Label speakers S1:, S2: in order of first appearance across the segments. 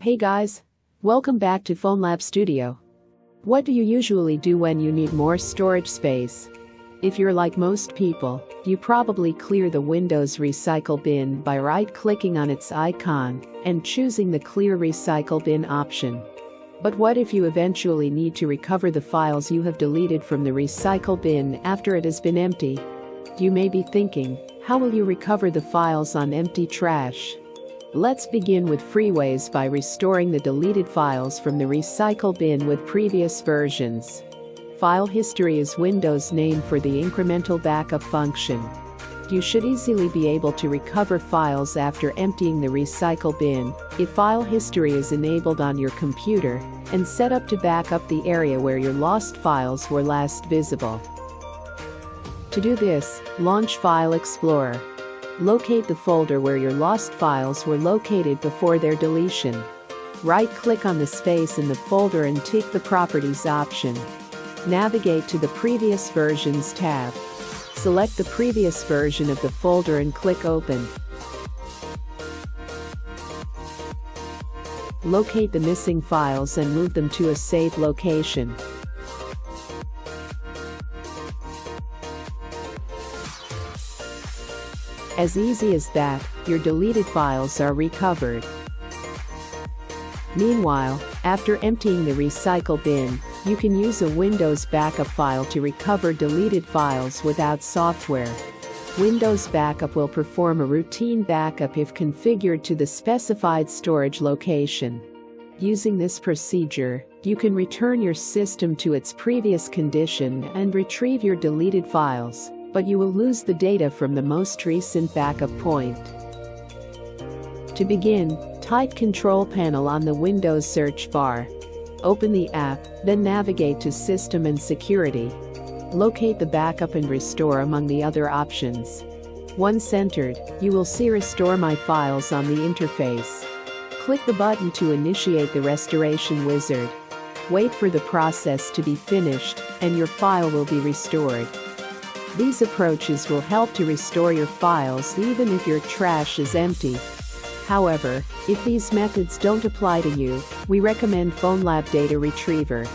S1: Hey guys! Welcome back to FoneLab Studio. What do you usually do when you need more storage space? If you're like most people, you probably clear the Windows Recycle bin by right-clicking on its icon and choosing the Clear Recycle Bin option. But what if you eventually need to recover the files you have deleted from the recycle bin after it has been empty? You may be thinking, how will you recover the files on empty trash? Let's begin with free ways by restoring the deleted files from the recycle bin with previous versions. File history is Windows' name for the incremental backup function. You should easily be able to recover files after emptying the recycle bin if file history is enabled on your computer and set up to back up the area where your lost files were last visible. To do this, launch File Explorer. Locate the folder where your lost files were located before their deletion. Right-click on the space in the folder and tick the Properties option. Navigate to the Previous Versions tab. Select the previous version of the folder and click Open. Locate the missing files and move them to a safe location. As easy as that, your deleted files are recovered. Meanwhile, after emptying the recycle bin, you can use a Windows backup file to recover deleted files without software. Windows Backup will perform a routine backup if configured to the specified storage location. Using this procedure, you can return your system to its previous condition and retrieve your deleted files, but you will lose the data from the most recent backup point. To begin, type Control Panel on the Windows search bar. Open the app, then navigate to System and Security. Locate the Backup and Restore among the other options. Once entered, you will see Restore My Files on the interface. Click the button to initiate the restoration wizard. Wait for the process to be finished, and your file will be restored. These approaches will help to restore your files even if your trash is empty. However, if these methods don't apply to you, we recommend FoneLab Data Retriever.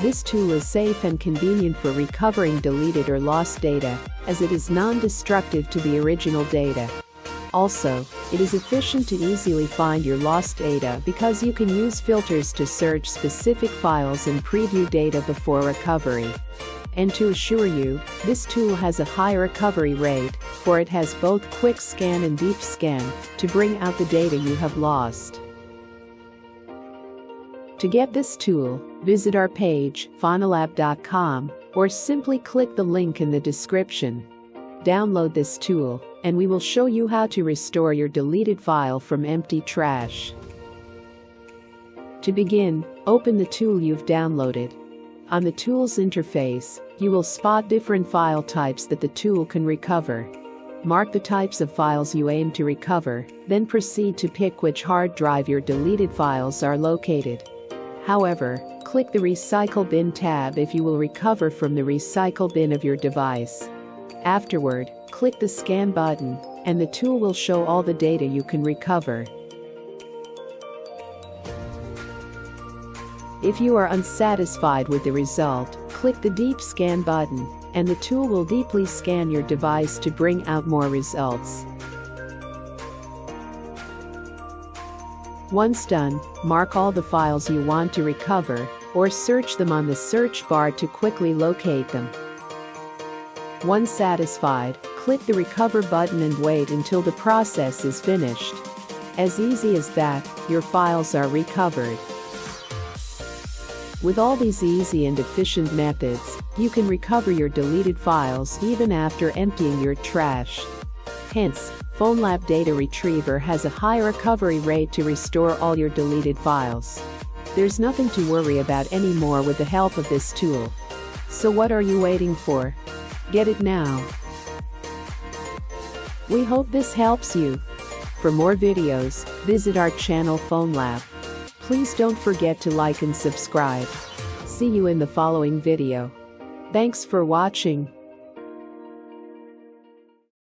S1: This tool is safe and convenient for recovering deleted or lost data, as it is non-destructive to the original data. Also, it is efficient to easily find your lost data because you can use filters to search specific files and preview data before recovery. And to assure you, this tool has a high recovery rate, for it has both quick scan and deep scan to bring out the data you have lost. To get this tool, visit our page, FoneLab.com, or simply click the link in the description. Download this tool, and we will show you how to restore your deleted file from empty trash. To begin, open the tool you've downloaded. On the tool's interface, you will spot different file types that the tool can recover. Mark the types of files you aim to recover, then proceed to pick which hard drive your deleted files are located. However, click the Recycle Bin tab if you will recover from the recycle bin of your device. Afterward, click the Scan button, and the tool will show all the data you can recover. If you are unsatisfied with the result, click the Deep Scan button, and the tool will deeply scan your device to bring out more results. Once done, mark all the files you want to recover, or search them on the search bar to quickly locate them. Once satisfied, click the Recover button and wait until the process is finished. As easy as that, your files are recovered. With all these easy and efficient methods, you can recover your deleted files even after emptying your trash. Hence, FoneLab Data Retriever has a high recovery rate to restore all your deleted files. There's nothing to worry about anymore with the help of this tool. So what are you waiting for? Get it now. We hope this helps you. For more videos, visit our channel FoneLab. Please don't forget to like and subscribe. See you in the following video. Thanks for watching.